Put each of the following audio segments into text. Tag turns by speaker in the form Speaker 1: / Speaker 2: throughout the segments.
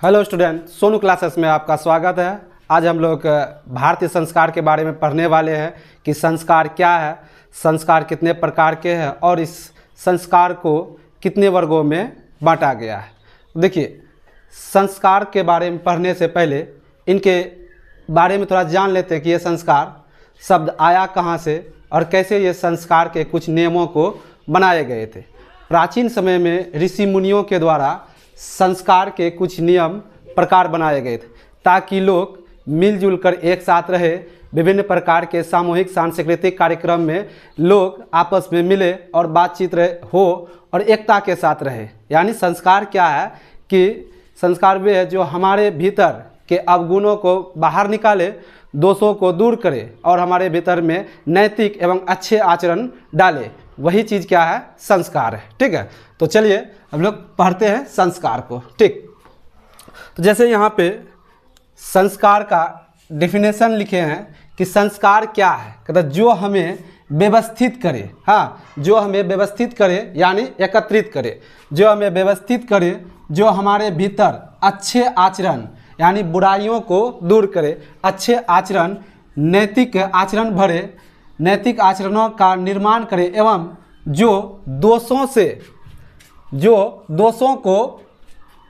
Speaker 1: Hello student, Sonu classes में आपका स्वागत है। आज हम लोग भारतीय संस्कार के बारे में पढ़ने वाले हैं कि संस्कार क्या है, संस्कार कितने प्रकार के हैं और इस संस्कार को कितने वर्गों में बांटा गया है। देखिए, संस्कार के बारे में पढ़ने से पहले इनके बारे में थोड़ा जान लेते हैं कि ये संस्कार शब्द आया कहाँ से और कैसे ये संस्कार के कुछ नियमों को बनाए गए थे। प्राचीन समय में ऋषि मुनियों के द्वारा संस्कार के कुछ नियम प्रकार बनाए गए थे ताकि लोग मिलजुल कर एक साथ रहे। विभिन्न प्रकार के सामूहिक सांस्कृतिक कार्यक्रम में लोग आपस में मिले और बातचीत हो और एकता के साथ रहे। यानी संस्कार क्या है कि संस्कार वे है जो हमारे भीतर के अवगुणों को बाहर निकाले, दोषों को दूर करे और हमारे भीतर में नैतिक एवं अच्छे आचरण डाले। वही चीज़ क्या है? संस्कार है। ठीक है, तो चलिए हम लोग पढ़ते हैं संस्कार को। ठीक, तो जैसे यहाँ पे संस्कार का डेफिनेशन लिखे हैं कि संस्कार क्या है, कहते जो हमें व्यवस्थित करे। हाँ, जो हमें व्यवस्थित करे यानी एकत्रित करे, जो हमें व्यवस्थित करे, जो हमारे भीतर अच्छे आचरण यानी बुराइयों को दूर करे, अच्छे आचरण नैतिक आचरण भरे, नैतिक आचरणों का निर्माण करे एवं जो दोषों को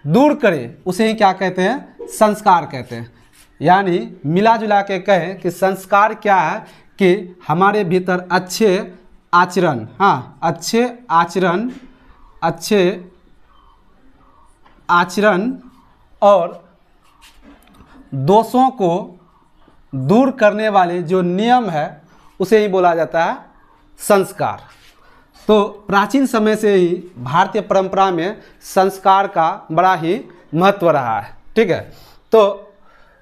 Speaker 1: दूर करे, उसे ही क्या कहते हैं? संस्कार कहते हैं। यानी मिला जुला के कहें कि संस्कार क्या है कि हमारे भीतर अच्छे आचरण, हाँ, अच्छे आचरण और दोषों को दूर करने वाले जो नियम है उसे ही बोला जाता है संस्कार। तो प्राचीन समय से ही भारतीय परंपरा में संस्कार का बड़ा ही महत्व रहा है। ठीक है, तो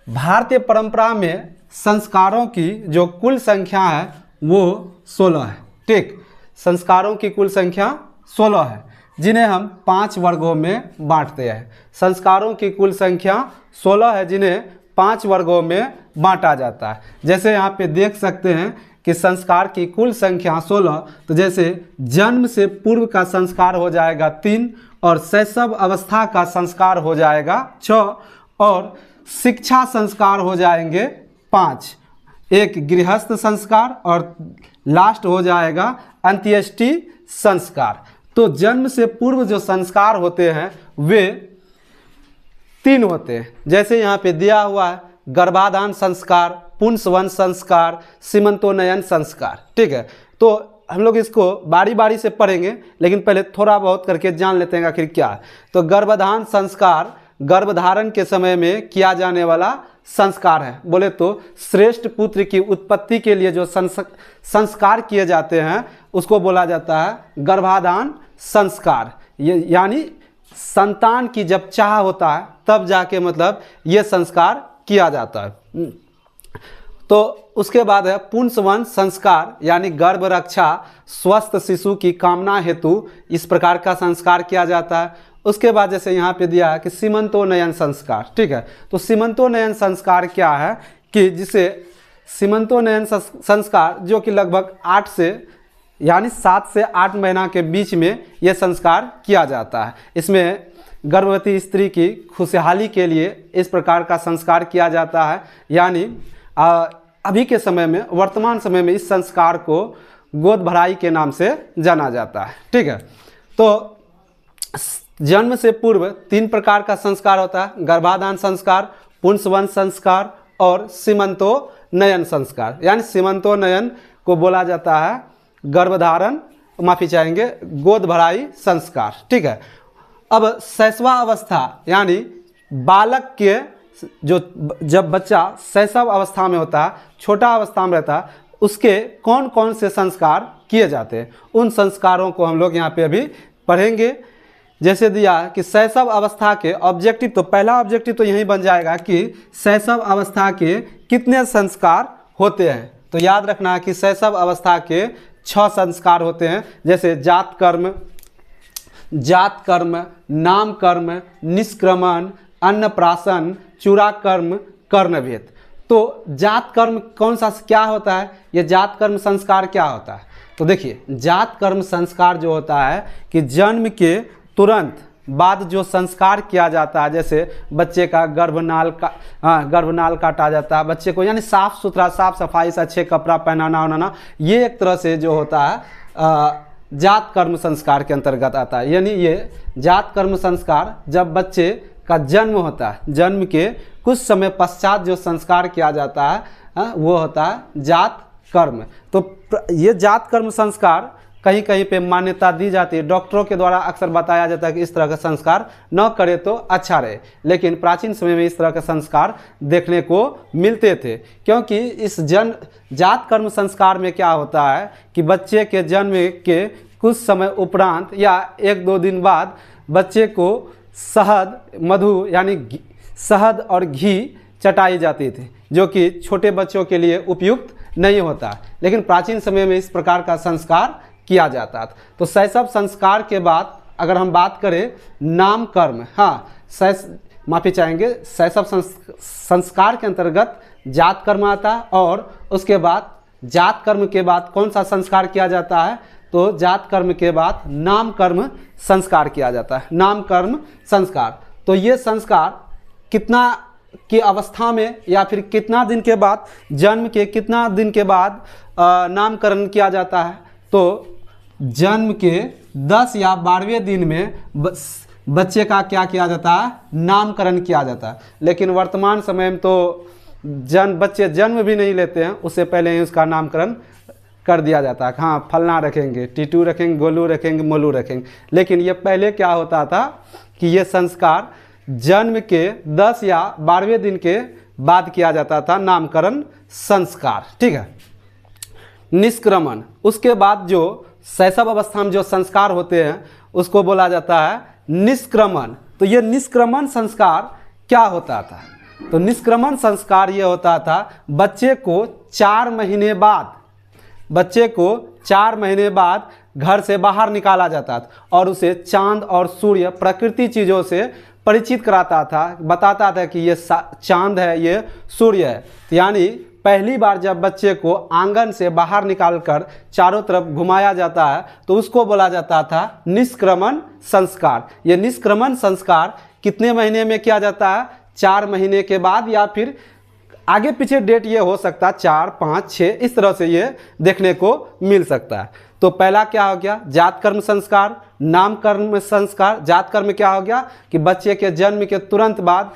Speaker 1: भारतीय परंपरा में संस्कारों की जो कुल संख्या है वो 16 है। ठीक, संस्कारों की कुल संख्या 16 है जिन्हें हम 5 वर्गों में बांटते हैं। संस्कारों की कुल संख्या 16 है जिन्हें 5 वर्गों में बांटा जाता है। जैसे यहाँ पे देख सकते हैं कि संस्कार की कुल संख्या 16, तो जैसे जन्म से पूर्व का संस्कार हो जाएगा 3 और शैशव अवस्था का संस्कार हो जाएगा 6 और शिक्षा संस्कार हो जाएंगे 5, एक गृहस्थ संस्कार और लास्ट हो जाएगा अंत्येष्टि संस्कार। तो जन्म से पूर्व जो संस्कार होते हैं वे 3 होते हैं। जैसे यहाँ पे दिया हुआ है गर्भाधान संस्कार, पुंसवन संस्कार, सीमंतोन्नयन संस्कार। ठीक है, तो हम लोग इसको बारी बारी से पढ़ेंगे, लेकिन पहले थोड़ा बहुत करके जान लेते हैं आखिर क्या है। तो गर्भाधान संस्कार गर्भधारण के समय में किया जाने वाला संस्कार है। बोले तो श्रेष्ठ पुत्र की उत्पत्ति के लिए जो संस्कार किए जाते हैं उसको बोला जाता है गर्भाधान संस्कार। यानी संतान की जब चाह होता है तब जाके मतलब ये संस्कार किया जाता है। तो उसके बाद है पुंसवन संस्कार, यानी गर्भ रक्षा, स्वस्थ शिशु की कामना हेतु इस प्रकार का संस्कार किया जाता है। उसके बाद जैसे यहाँ पे दिया है कि सीमंतोन्नयन संस्कार। ठीक है, तो सीमंतोन्नयन संस्कार क्या है कि जिसे सीमंतोन्नयन संस्कार जो कि लगभग 7 से 8 महीना के बीच में यह संस्कार किया जाता है। इसमें गर्भवती स्त्री की खुशहाली के लिए इस प्रकार का संस्कार किया जाता है। यानी अभी के समय में, वर्तमान समय में इस संस्कार को गोद भराई के नाम से जाना जाता है। ठीक है, तो जन्म से पूर्व 3 प्रकार का संस्कार होता है: गर्भाधान संस्कार, पुंसवन संस्कार और सीमंतोन्नयन संस्कार। यानी सीमंतोन्नयन को बोला जाता है गर्भधारण, माफी चाहेंगे, गोद भराई संस्कार। ठीक है, अब शैशवावस्था यानी बालक के जब बच्चा शैशव अवस्था में होता है, छोटा अवस्था में रहता है, उसके कौन कौन से संस्कार किए जाते हैं, उन संस्कारों को हम लोग यहाँ पे अभी पढ़ेंगे। जैसे दिया कि शैशव अवस्था के ऑब्जेक्टिव, तो पहला ऑब्जेक्टिव तो यही बन जाएगा कि शैशव अवस्था के कितने संस्कार होते हैं। तो याद रखना कि शैशव अवस्था के 6 संस्कार होते हैं। जैसे जात कर्म, नाम कर्म, निष्क्रमण, अन्नप्राशन, चूड़ाकर्म, कर्णभेद। तो जात कर्म कौन सा क्या होता है? ये जात कर्म संस्कार क्या होता है? तो देखिए, जात कर्म संस्कार जो होता है कि जन्म के तुरंत बाद जो संस्कार किया जाता है, जैसे बच्चे का गर्भनाल काटा जाता है बच्चे को, यानी साफ सुथरा, साफ सफाई से अच्छे कपड़ा पहनाना उनाना, ये एक तरह से जो होता है जात कर्म संस्कार के अंतर्गत आता है। यानी ये जात कर्म संस्कार जब बच्चे का जन्म होता है, जन्म के कुछ समय पश्चात जो संस्कार किया जाता है वो होता है जात कर्म। तो ये जात कर्म संस्कार कहीं कहीं पे मान्यता दी जाती है, डॉक्टरों के द्वारा अक्सर बताया जाता है कि इस तरह का संस्कार न करे तो अच्छा रहे, लेकिन प्राचीन समय में इस तरह के संस्कार देखने को मिलते थे। क्योंकि इस जात कर्म संस्कार में क्या होता है कि बच्चे के जन्म के कुछ समय उपरांत या 1-2 दिन बाद बच्चे को शहद, मधु यानी शहद और घी चटाई जाती थी, जो कि छोटे बच्चों के लिए उपयुक्त नहीं होता, लेकिन प्राचीन समय में इस प्रकार का संस्कार किया जाता था। तो शैशव संस्कार के बाद अगर हम बात करें नामकर्म, माफ़ी चाहेंगे, शैशव संस्कार के अंतर्गत जात कर्म आता है, और उसके बाद जात कर्म के बाद कौन सा संस्कार किया जाता है, तो जात कर्म के बाद नामकर्म संस्कार किया जाता है। नामकर्म संस्कार, तो ये संस्कार कितना की अवस्था में या फिर कितना दिन के बाद, जन्म के कितना दिन के बाद नामकरण किया जाता है, तो जन्म के 10 या 12वें दिन में बच्चे का क्या किया जाता है, नामकरण किया जाता है। लेकिन वर्तमान समय में तो बच्चे जन्म भी नहीं लेते हैं, उससे पहले ही उसका नामकरण कर दिया जाता है। हाँ, फलना रखेंगे, टीटू रखेंगे, गोलू रखेंगे, मोलू रखेंगे। लेकिन ये पहले क्या होता था कि ये संस्कार जन्म के 10 या 12वें दिन के बाद किया जाता था, नामकरण संस्कार। ठीक है। निष्क्रमण, उसके बाद जो शैशव अवस्था में जो संस्कार होते हैं उसको बोला जाता है निष्क्रमण। तो ये निष्क्रमण संस्कार क्या होता था, तो निष्क्रमण संस्कार ये होता था बच्चे को 4 महीने बाद घर से बाहर निकाला जाता था और उसे चांद और सूर्य, प्रकृति चीज़ों से परिचित कराता था, बताता था कि ये चांद है, ये सूर्य है। यानी पहली बार जब बच्चे को आंगन से बाहर निकालकर चारों तरफ घुमाया जाता है तो उसको बोला जाता था निष्क्रमण संस्कार। ये निष्क्रमण संस्कार कितने महीने में किया जाता है, 4 महीने के बाद, या फिर आगे पीछे डेट ये हो सकता है 4, 5, 6, इस तरह से ये देखने को मिल सकता है। तो पहला क्या हो गया, जात कर्म संस्कार, नामकर्म संस्कार। जात कर्म क्या हो गया कि बच्चे के जन्म के तुरंत बाद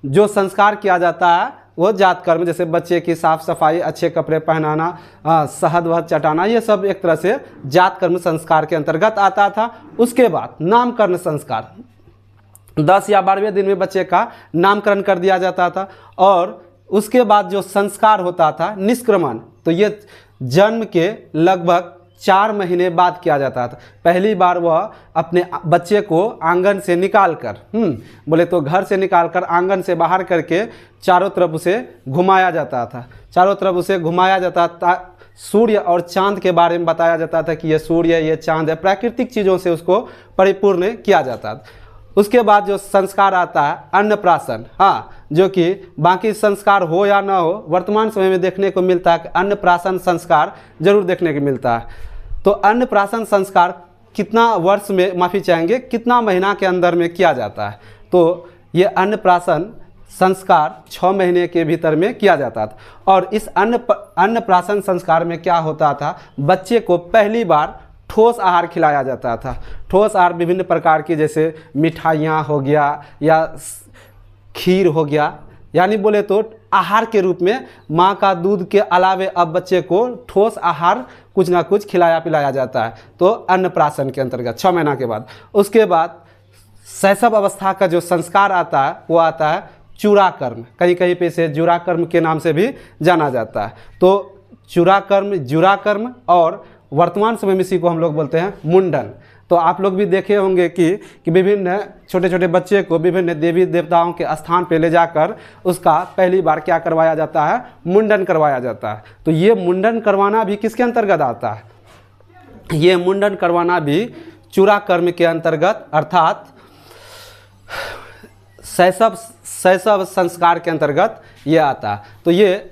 Speaker 1: जो संस्कार किया जाता है वो जात कर्म, जैसे बच्चे की साफ सफाई, अच्छे कपड़े पहनाना, शहद वहद चटाना, ये सब एक तरह से जात कर्म संस्कार के अंतर्गत आता था। उसके बाद नामकरण संस्कार, 10 या 12वें दिन में बच्चे का नामकरण कर दिया जाता था। और उसके बाद जो संस्कार होता था निष्क्रमण, तो ये जन्म के लगभग 4 महीने बाद किया जाता था। पहली बार वह अपने बच्चे को आंगन से निकालकर, बोले तो घर से निकालकर आंगन से बाहर करके चारों तरफ उसे घुमाया जाता था। चारों तरफ उसे घुमाया जाता था, सूर्य और चांद के बारे में बताया जाता था कि ये सूर्य, ये चांद है, प्राकृतिक चीज़ों से उसको परिपूर्ण किया जाता था। उसके बाद जो संस्कार आता है अन्नप्राशन, जो कि बाकी संस्कार हो या ना हो, वर्तमान समय में देखने को मिलता है कि अन्नप्राशन संस्कार जरूर देखने को मिलता है। तो अन्नप्राशन संस्कार कितना वर्ष में, माफ़ी चाहेंगे, कितना महीना के अंदर में किया जाता है, तो ये अन्नप्राशन संस्कार 6 महीने के भीतर में किया जाता था। और इस अन्नप्राशन संस्कार में क्या होता था, बच्चे को पहली बार ठोस आहार खिलाया जाता था। ठोस आहार विभिन्न प्रकार की, जैसे मिठाइयाँ हो गया या खीर हो गया, यानी बोले तो आहार के रूप में माँ का दूध के अलावे अब बच्चे को ठोस आहार कुछ ना कुछ खिलाया पिलाया जाता है। तो अन्नप्राशन के अंतर्गत 6 महीना के बाद। उसके बाद शैशव अवस्था का जो संस्कार आता है वो आता है चूड़ाकर्म, कहीं कहीं पे इसे जुराकर्म के नाम से भी जाना जाता है। तो चूड़ाकर्म, जुराकर्म, और वर्तमान समय में इसी को हम लोग बोलते हैं मुंडन। तो आप लोग भी देखे होंगे कि विभिन्न छोटे छोटे बच्चे को विभिन्न देवी देवताओं के स्थान पे ले जाकर उसका पहली बार क्या करवाया जाता है, मुंडन करवाया जाता है। तो ये मुंडन करवाना भी किसके अंतर्गत आता है, ये मुंडन करवाना भी चूड़ाकर्म के अंतर्गत, अर्थात शैशव संस्कार के अंतर्गत ये आता है। तो ये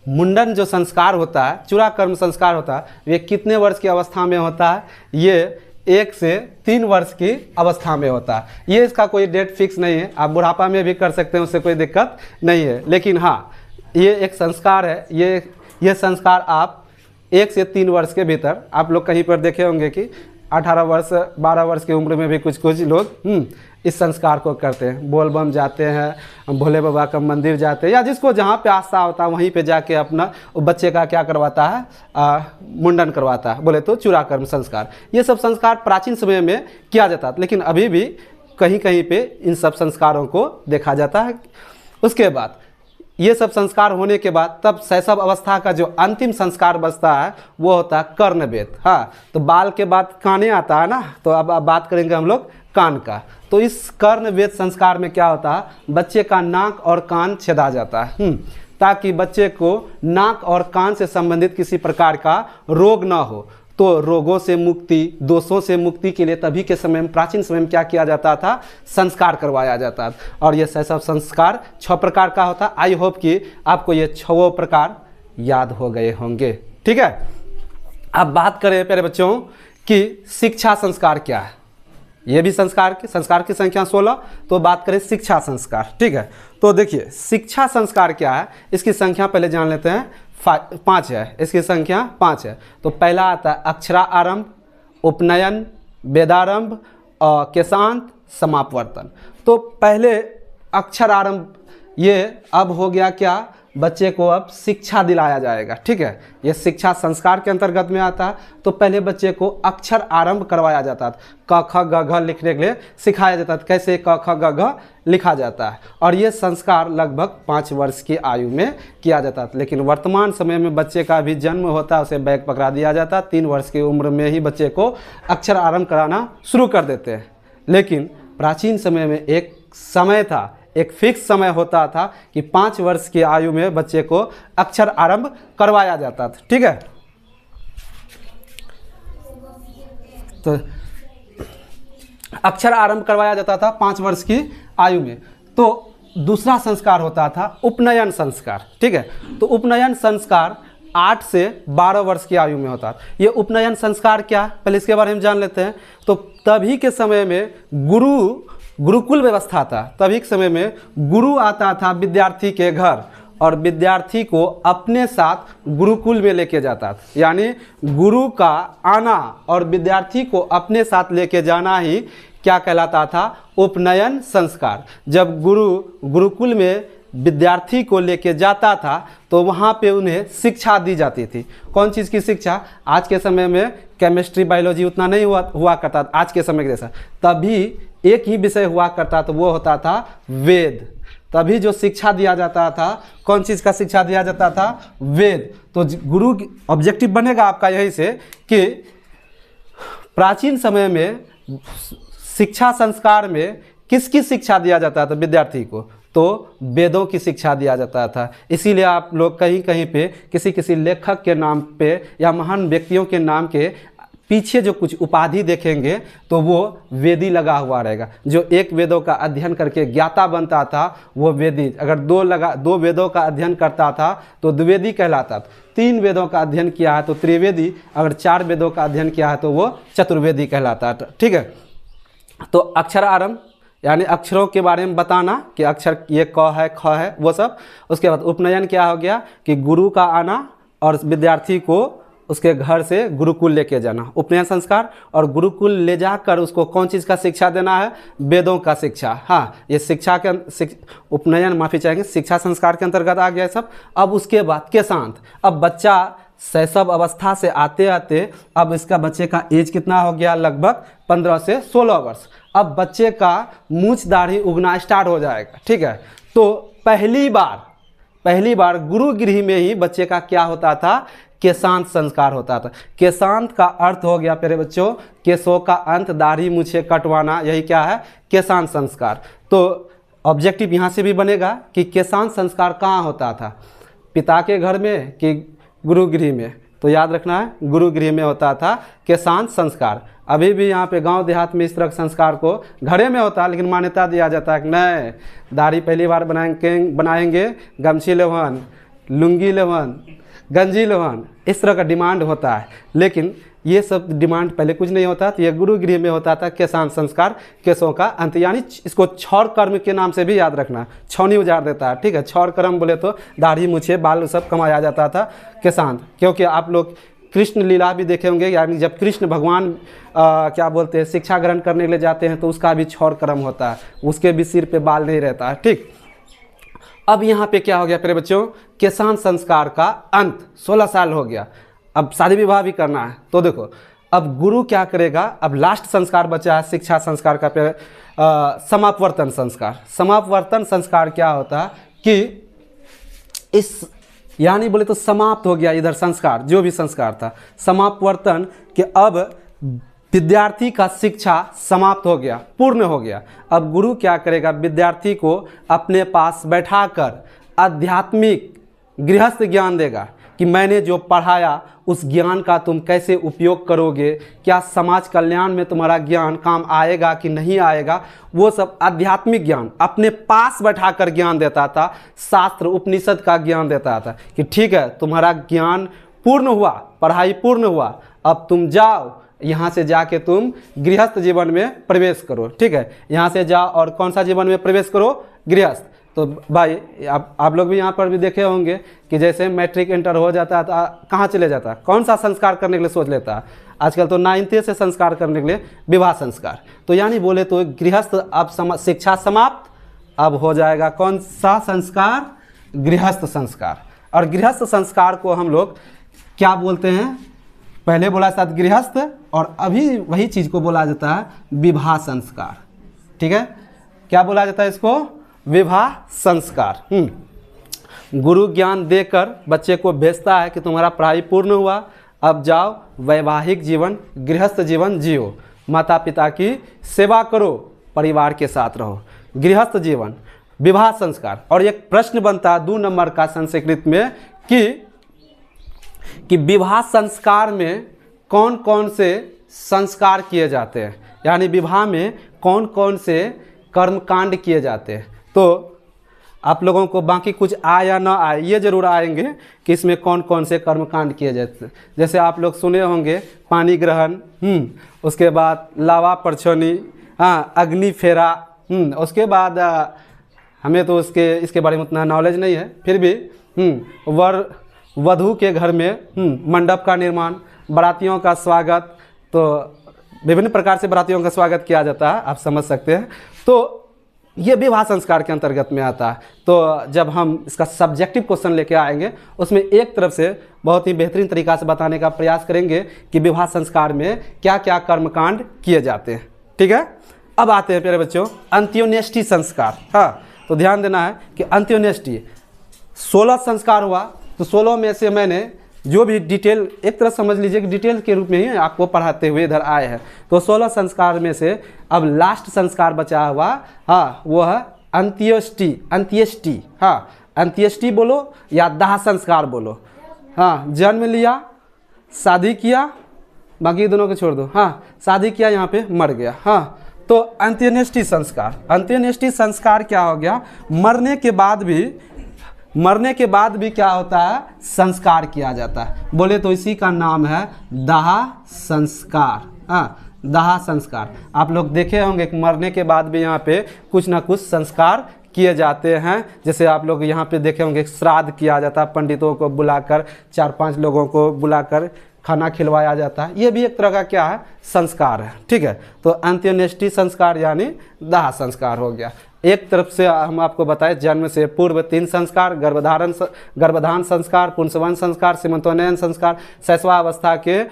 Speaker 1: मुंडन जो संस्कार होता है, चूड़ाकर्म संस्कार होता है, ये कितने वर्ष की अवस्था में होता है, ये 1 से 3 वर्ष की अवस्था में होता है। ये इसका कोई डेट फिक्स नहीं है, आप बुढ़ापा में भी कर सकते हैं, उससे कोई दिक्कत नहीं है। लेकिन हाँ, ये एक संस्कार है, ये संस्कार आप 1 से 3 वर्ष के भीतर, आप लोग कहीं पर देखे होंगे कि 18 वर्ष 12 वर्ष की उम्र में भी कुछ लोग इस संस्कार को करते हैं। बोल बम जाते हैं, भोले बाबा का मंदिर जाते हैं, या जिसको जहाँ पे आस्था होता है वहीं पे जाके अपना बच्चे का क्या करवाता है, मुंडन करवाता है, बोले तो चूड़ाकर्म संस्कार। ये सब संस्कार प्राचीन समय में किया जाता था, लेकिन अभी भी कहीं कहीं पे इन सब संस्कारों को देखा जाता है। उसके बाद ये सब संस्कार होने के बाद तब शैशव अवस्था का जो अंतिम संस्कार बचता है वो होता है कर्णवेद। हाँ, तो बाल के बाद काने आता है ना, तो अब बात करेंगे हम लोग कान का। तो इस कर्णवेद संस्कार में क्या होता है, बच्चे का नाक और कान छेदा जाता है, ताकि बच्चे को नाक और कान से संबंधित किसी प्रकार का रोग ना हो। तो रोगों से मुक्ति, दोषों से मुक्ति के लिए तभी के समय में, प्राचीन समय में क्या किया जाता था, संस्कार करवाया जाता था। और ये शैशव संस्कार 6 प्रकार का होता है। आई होप कि आपको ये 6 प्रकार याद हो गए होंगे। ठीक है, अब बात करें प्यारे बच्चों कि शिक्षा संस्कार क्या है। ये भी संस्कार की संख्या 16। तो बात करें शिक्षा संस्कार। ठीक है, तो देखिए शिक्षा संस्कार क्या है, इसकी संख्या पहले जान लेते हैं। 5 है, इसकी संख्या 5 है। तो पहला आता है अक्षरारंभ, उपनयन, वेदारंभ, केशांत, समापवर्तन। तो पहले अक्षरारंभ, ये अब हो गया क्या, बच्चे को अब शिक्षा दिलाया जाएगा। ठीक है, ये शिक्षा संस्कार के अंतर्गत में आता है। तो पहले बच्चे को अक्षर आरंभ करवाया जाता था, क ख ग घ लिखने के लिए सिखाया जाता था, कैसे क ख ग घ लिखा जाता है। और ये संस्कार लगभग 5 वर्ष की आयु में किया जाता था। लेकिन वर्तमान समय में बच्चे का भी जन्म होता है, उसे बैग पकड़ा दिया जाता है, 3 वर्ष की उम्र में ही बच्चे को अक्षर आरंभ कराना शुरू कर देते हैं। लेकिन प्राचीन समय में एक समय था, एक फिक्स समय होता था कि 5 वर्ष की आयु में बच्चे को अक्षर आरंभ करवाया जाता था। ठीक है, तो अक्षर आरंभ करवाया जाता था 5 वर्ष की आयु में। तो दूसरा संस्कार होता था उपनयन संस्कार। ठीक है, तो उपनयन संस्कार 8 से 12 वर्ष की आयु में होता है। ये उपनयन संस्कार क्या, पहले इसके बारे में जान लेते हैं। तो तभी के समय में गुरुकुल व्यवस्था था। तभी के समय में गुरु आता था विद्यार्थी के घर और विद्यार्थी को अपने साथ गुरुकुल में लेके जाता था। यानी गुरु का आना और विद्यार्थी को अपने साथ लेके जाना ही क्या कहलाता था, उपनयन संस्कार। जब गुरुकुल में विद्यार्थी को लेके जाता था तो वहाँ पे उन्हें शिक्षा दी जाती थी। कौन चीज़ की शिक्षा, आज के समय में केमिस्ट्री बायोलॉजी उतना नहीं हुआ करता आज के समय के जैसा। तभी एक ही विषय हुआ करता, तो वो होता था वेद। तभी जो शिक्षा दिया जाता था, कौन चीज़ का शिक्षा दिया जाता था, वेद। तो गुरु ऑब्जेक्टिव बनेगा आपका यही से कि प्राचीन समय में शिक्षा संस्कार में किसकी शिक्षा दिया जाता था विद्यार्थी को, तो वेदों की शिक्षा दिया जाता था। इसीलिए आप लोग कहीं कहीं पे किसी लेखक के नाम पे या महान व्यक्तियों के नाम के पीछे जो कुछ उपाधि देखेंगे तो वो वेदी लगा हुआ रहेगा। जो एक वेदों का अध्ययन करके ज्ञाता बनता था वो वेदी, अगर 2 वेदों का अध्ययन करता था तो द्विवेदी कहलाता था। 3 वेदों का अध्ययन किया है तो त्रिवेदी, अगर 4 वेदों का अध्ययन किया है तो वो चतुर्वेदी कहलाता था। ठीक है, तो अक्षर आरंभ यानी अक्षरों के बारे में बताना कि अक्षर ये क है, ख है, वो सब। उसके बाद उपनयन क्या हो गया कि गुरु का आना और विद्यार्थी को उसके घर से गुरुकुल लेके जाना, उपनयन संस्कार। और गुरुकुल ले जाकर उसको कौन चीज़ का शिक्षा देना है, वेदों का शिक्षा। हाँ, ये शिक्षा के उपनयन माफ़ी चाहेंगे शिक्षा संस्कार के अंतर्गत आ गया सब। अब उसके बाद केशांत, अब बच्चा शैशव अवस्था से आते आते अब इसका बच्चे का एज कितना हो गया, लगभग 15 से 16 वर्ष। अब बच्चे का मूंछ दाढ़ी उगना स्टार्ट हो जाएगा। ठीक है, तो पहली बार गुरुगृह में ही बच्चे का क्या होता था, केशांत संस्कार होता था। केशांत का अर्थ हो गया प्यारे बच्चों, केशों का अंत, दाढ़ी मूछे कटवाना, यही क्या है, केशांत संस्कार। तो ऑब्जेक्टिव यहाँ से भी बनेगा कि केशांत संस्कार कहाँ होता था, पिता के घर में कि गुरुगृह में। तो याद रखना है गुरुगृह में होता था केशांत संस्कार। अभी भी यहाँ पे गांव देहात में इस तरह के संस्कार को घरे में होता है, लेकिन मान्यता दिया जाता है कि नहीं, दाढ़ी पहली बार बनाएंगे, गमछी लेवन, लुंगी लेवन, गंजी लेवन, इस तरह का डिमांड होता है। लेकिन ये सब डिमांड पहले कुछ नहीं होता, तो ये गुरु गृह में होता था केशांत संस्कार, केशों का अंत, यानी इसको क्षौर कर्म के नाम से भी याद रखना, छौनी उजाड़ देता है, ठीक है। क्षौर कर्म बोले तो दाढ़ी मूछे बाल सब कमाया जाता था केशांत, क्योंकि आप लोग कृष्ण लीला भी देखे होंगे, यानी जब कृष्ण भगवान क्या बोलते हैं शिक्षा ग्रहण करने के लिए जाते हैं तो उसका भी क्षौर कर्म होता है, उसके भी सिर पे बाल नहीं रहता है, ठीक। अब यहाँ पे क्या हो गया प्यारे बच्चों, केशांत संस्कार का अंत, 16 साल हो गया, अब शादी विवाह भी करना है। तो देखो अब गुरु क्या करेगा, अब लास्ट संस्कार बचा है शिक्षा संस्कार का, समापवर्तन संस्कार। समापवर्तन संस्कार क्या होता है कि इस यानी बोले तो समाप्त हो गया इधर संस्कार, जो भी संस्कार था, समापवर्तन कि अब विद्यार्थी का शिक्षा समाप्त हो गया, पूर्ण हो गया। अब गुरु क्या करेगा, विद्यार्थी को अपने पास बैठाकर आध्यात्मिक गृहस्थ ज्ञान देगा कि मैंने जो पढ़ाया उस ज्ञान का तुम कैसे उपयोग करोगे, क्या समाज कल्याण में तुम्हारा ज्ञान काम आएगा कि नहीं आएगा, वो सब आध्यात्मिक ज्ञान अपने पास बैठाकर ज्ञान देता था, शास्त्र उपनिषद का ज्ञान देता था कि ठीक है तुम्हारा ज्ञान पूर्ण हुआ, पढ़ाई पूर्ण हुआ, अब तुम जाओ यहाँ से जाके तुम गृहस्थ जीवन में प्रवेश करो, ठीक है। यहाँ से जाओ और कौन सा जीवन में प्रवेश करो, गृहस्थ। तो भाई आप लोग भी यहाँ पर भी देखे होंगे कि जैसे मैट्रिक इंटर हो जाता है तो कहाँ चले जाता है, कौन सा संस्कार करने के लिए सोच लेता है, आजकल तो 9th से संस्कार करने के लिए विवाह संस्कार। तो यानी बोले तो गृहस्थ अब शिक्षा समाप्त, अब हो जाएगा कौन सा संस्कार, गृहस्थ संस्कार। और गृहस्थ संस्कार को हम लोग क्या बोलते हैं, पहले बोला था गृहस्थ और अभी वही चीज़ को बोला जाता है विवाह संस्कार, ठीक है। क्या बोला जाता है इसको, विवाह संस्कार। गुरु ज्ञान देकर बच्चे को भेजता है कि तुम्हारा पढ़ाई पूर्ण हुआ, अब जाओ वैवाहिक जीवन गृहस्थ जीवन जियो, माता पिता की सेवा करो, परिवार के साथ रहो, गृहस्थ जीवन, विवाह संस्कार। और एक प्रश्न बनता है 2 नंबर का संस्कृत में कि विवाह संस्कार में कौन कौन से संस्कार किए जाते हैं, यानी विवाह में कौन कौन से कर्मकांड किए जाते हैं। तो आप लोगों को बाकी कुछ आए या ना आए, ये जरूर आएंगे कि इसमें कौन कौन से कर्मकांड किए जाते हैं। जैसे आप लोग सुने होंगे पानी ग्रहण, उसके बाद लावा परछोनी, हाँ अग्नि फेरा, उसके बाद हमें तो इसके बारे में उतना नॉलेज नहीं है, फिर भी वर वधू के घर में मंडप का निर्माण, बारातियों का स्वागत, तो विभिन्न प्रकार से बारातियों का स्वागत किया जाता है, आप समझ सकते हैं। तो ये विवाह संस्कार के अंतर्गत में आता है। तो जब हम इसका सब्जेक्टिव क्वेश्चन लेके आएंगे उसमें एक तरफ से बहुत ही बेहतरीन तरीका से बताने का प्रयास करेंगे कि विवाह संस्कार में क्या क्या कर्मकांड किए जाते हैं, ठीक है। अब आते हैं प्यारे बच्चों अंत्योन्येष्टि संस्कार। हाँ, तो ध्यान देना है कि अंत्योन्येष्टि 16 संस्कार हुआ, तो 16 में से मैंने जो भी डिटेल, एक तरह समझ लीजिए कि डिटेल के रूप में ही आपको पढ़ाते हुए इधर आए हैं। तो 16 संस्कार में से अब लास्ट संस्कार बचा हुआ, हाँ वो है अंत्येष्टि। हाँ अंत्येष्टि बोलो या दाह संस्कार बोलो। हाँ जन्म लिया, शादी किया, बाकी दोनों को छोड़ दो, हाँ शादी किया यहाँ पे मर गया। हाँ तो अंत्येष्टि संस्कार, अंत्येष्टि संस्कार क्या हो गया, मरने के बाद भी क्या होता है, संस्कार किया जाता है। बोले तो इसी का नाम है दाह संस्कार। हाँ दाह संस्कार आप लोग देखे होंगे कि मरने के बाद भी यहाँ पे कुछ ना कुछ संस्कार किए जाते हैं। जैसे आप लोग यहाँ पे देखे होंगे श्राद्ध किया जाता है, पंडितों को बुलाकर 4-5 लोगों को बुलाकर खाना खिलवाया जाता है, ये भी एक तरह का क्या है, संस्कार है, ठीक है। तो अंत्येष्टि संस्कार यानी दाह संस्कार हो गया। एक तरफ से हम आपको बताएं जन्म से पूर्व 3 संस्कार, गर्भधान संस्कार, पुंसवन संस्कार, सीमंतोन्नयन संस्कार, शैशवावस्था के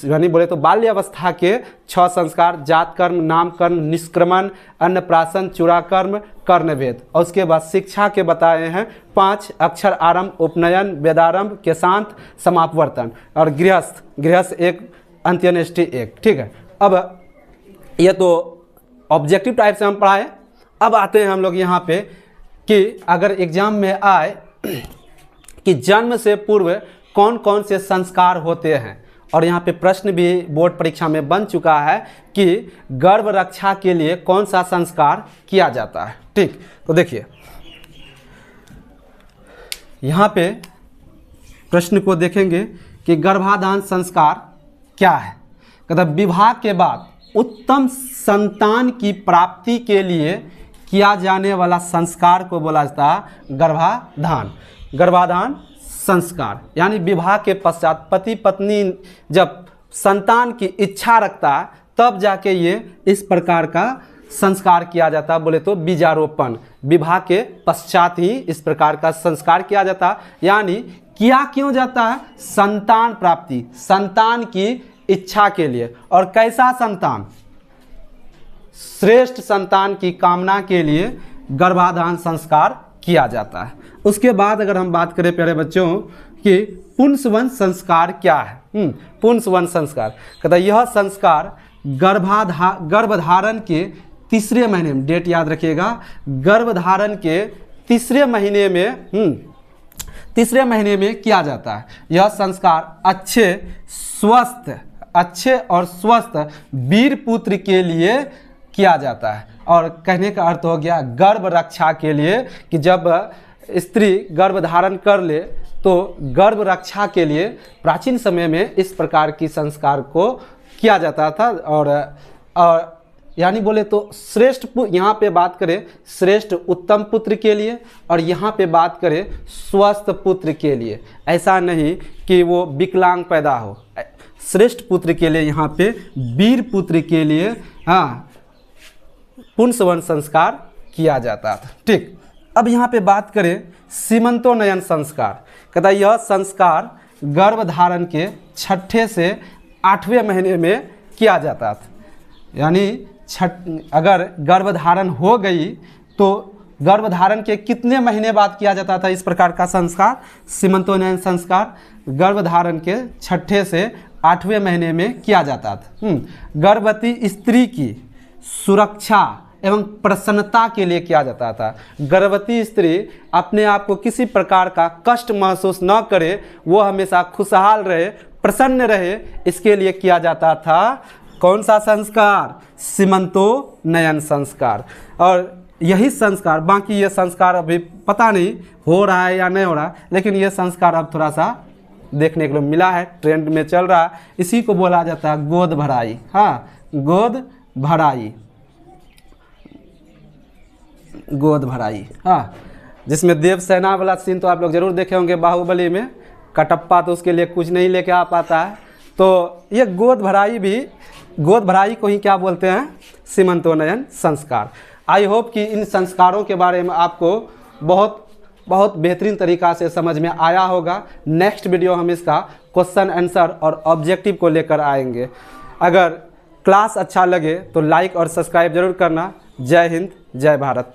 Speaker 1: यानी बोले तो बाल्यावस्था के 6 संस्कार, जात कर्म, नाम कर्म, निष्क्रमण, अन्नप्राशन, चूड़ाकर्म, कर्णभेद। और उसके बाद शिक्षा के बताए हैं 5, अक्षर आरंभ, उपनयन, वेदारंभ, केशांत, समापवर्तन। और गृहस्थ 1, अंत्येष्टि 1, ठीक है। अब ये तो ऑब्जेक्टिव टाइप से हम पढ़ाए। अब आते हैं हम लोग यहाँ पे कि अगर एग्जाम में आए कि जन्म से पूर्व कौन कौन से संस्कार होते हैं, और यहाँ पे प्रश्न भी बोर्ड परीक्षा में बन चुका है कि गर्भ रक्षा के लिए कौन सा संस्कार किया जाता है, ठीक। तो देखिए यहाँ पे प्रश्न को देखेंगे कि गर्भाधान संस्कार क्या है? कहता विवाह के बाद उत्तम संतान की प्राप्ति के लिए किया जाने वाला संस्कार को बोला जाता है गर्भाधान। गर्भाधान संस्कार यानी विवाह के पश्चात पति पत्नी जब संतान की इच्छा रखता है तब जाके ये इस प्रकार का संस्कार किया जाता है। बोले तो बीजारोपण, विवाह के पश्चात ही इस प्रकार का संस्कार किया जाता है। यानी किया क्यों जाता है? संतान प्राप्ति, संतान की इच्छा के लिए। और कैसा संतान? श्रेष्ठ संतान की कामना के लिए गर्भाधान संस्कार किया जाता है। उसके बाद अगर हम बात करें प्यारे बच्चों कि पुंसवन संस्कार क्या है? पुंसवन संस्कार कहता यह संस्कार गर्भधारण के तीसरे महीने में, डेट याद रखिएगा, गर्भधारण के तीसरे महीने में किया जाता है। यह संस्कार अच्छे और स्वस्थ वीर पुत्र के लिए किया जाता है। और कहने का अर्थ हो गया गर्भ रक्षा के लिए, कि जब स्त्री गर्भ धारण कर ले तो गर्भ रक्षा के लिए प्राचीन समय में इस प्रकार की संस्कार को किया जाता था। और यानी बोले तो श्रेष्ठ, यहाँ पे बात करें श्रेष्ठ उत्तम पुत्र के लिए और यहाँ पे बात करें स्वस्थ पुत्र के लिए। ऐसा नहीं कि वो विकलांग पैदा हो, श्रेष्ठ पुत्र के लिए, यहाँ पे वीर पुत्र के लिए हाँ पुंसवन संस्कार किया जाता था। ठीक, अब यहाँ पे बात करें सीमंतोन्नयन संस्कार। कहता यह संस्कार गर्भधारण के 6ठे से 8वें महीने में किया जाता था। यानी अगर गर्भधारण हो गई तो गर्भधारण के कितने महीने बाद किया जाता था इस प्रकार का संस्कार? सीमंतोन्नयन संस्कार गर्भधारण के 6ठे से 8वें महीने में किया जाता था। गर्भवती स्त्री की सुरक्षा एवं प्रसन्नता के लिए किया जाता था। गर्भवती स्त्री अपने आप को किसी प्रकार का कष्ट महसूस न करे, वो हमेशा खुशहाल रहे, प्रसन्न रहे, इसके लिए किया जाता था कौन सा संस्कार? सीमंतोन्नयन संस्कार। और यही संस्कार, बाकी ये संस्कार अभी पता नहीं हो रहा है या नहीं हो रहा, लेकिन ये संस्कार अब थोड़ा सा देखने को मिला है, ट्रेंड में चल रहा है। इसी को बोला जाता है गोद भराई। हाँ, गोद भराई, गोद भराई। हाँ, जिसमें देवसेना वाला सीन तो आप लोग जरूर देखे होंगे बाहुबली में। कटप्पा तो उसके लिए कुछ नहीं लेके आ पाता है, तो ये गोद भराई को ही क्या बोलते हैं? सीमंतोन्नयन संस्कार। आई होप कि इन संस्कारों के बारे में आपको बहुत बेहतरीन तरीक़ा से समझ में आया होगा। नेक्स्ट वीडियो हम इसका क्वेश्चन आंसर और ऑब्जेक्टिव को लेकर आएंगे। अगर क्लास अच्छा लगे तो लाइक और सब्सक्राइब जरूर करना। जय हिंद, जय भारत।